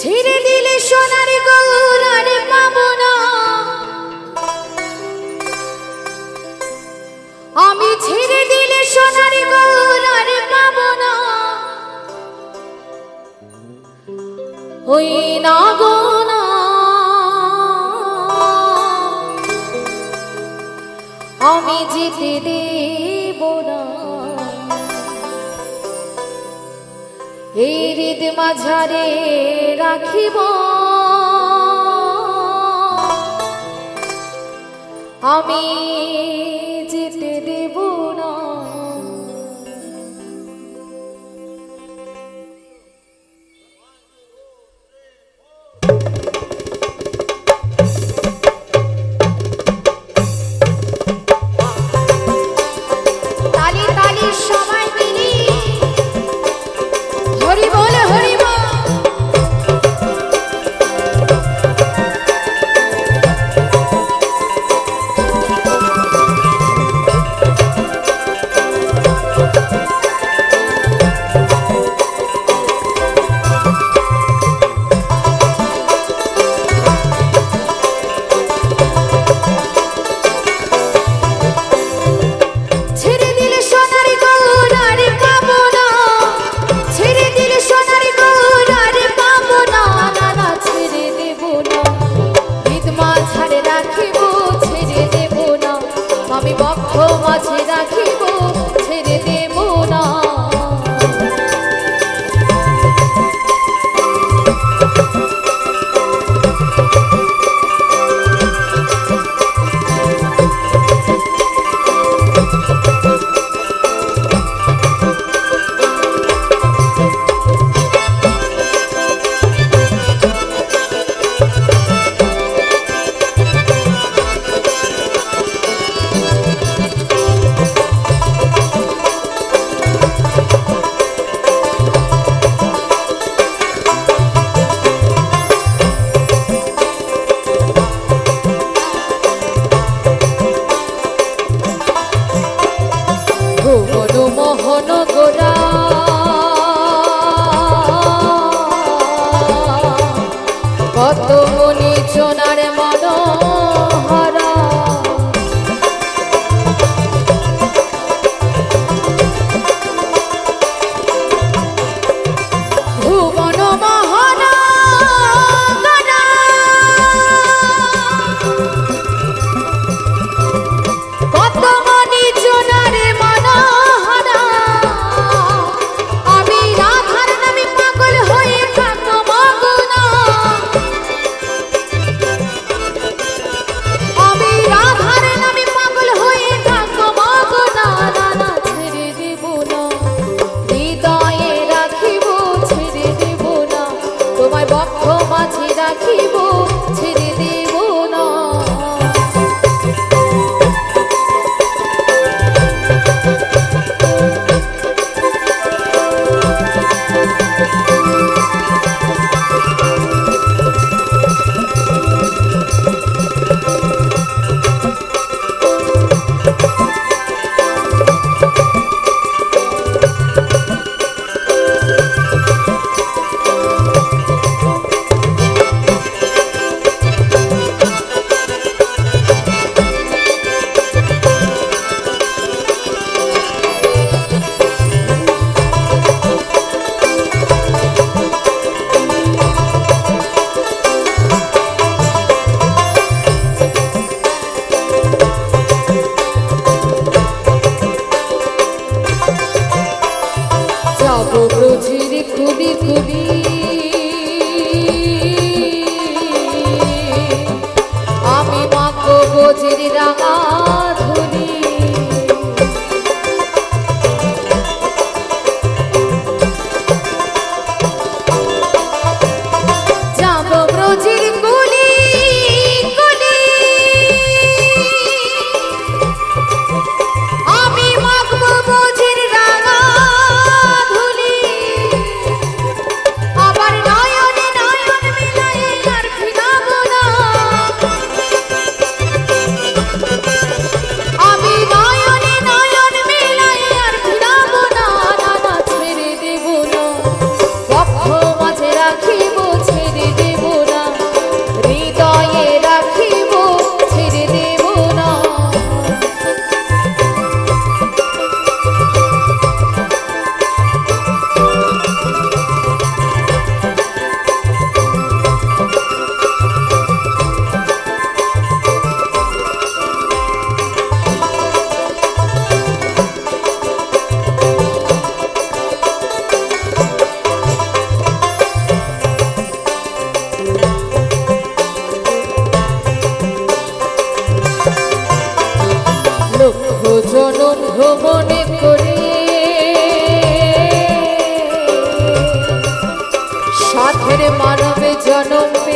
ছেড়ে দিলে সোনার গৌর আর পাবো না, আমি ছেড়ে দিলে সোনার গৌর আর পাবো না। ওই না গো না, আমি যেতে দেব না। এই হৃদ মাঝারে রাখিব আমি যেতে দেব না। তালি তালি সবাই মিলি হরি বল হরি বল। আমি বক্ষ মাঝে রাখিব ছেড়ে দেব না। মোহন গোরা কত মনি সোনার মনোহরা, ভুবন মোহন গোরা কত মনি সোনার মনোহরা। আমি রাধার নামে পাগল হয়ে থাকবো মগ্ন, আমি রাধার নামে পাগল হয়ে থাকবো মগ্ন। না ছেড়ে দেব না, হৃদয়ে রাখিব ছেড়ে দেব না, তোমায় বক্ষ মাঝে রাখিব ছেড়ে দেব না। হেরে মানবে জনম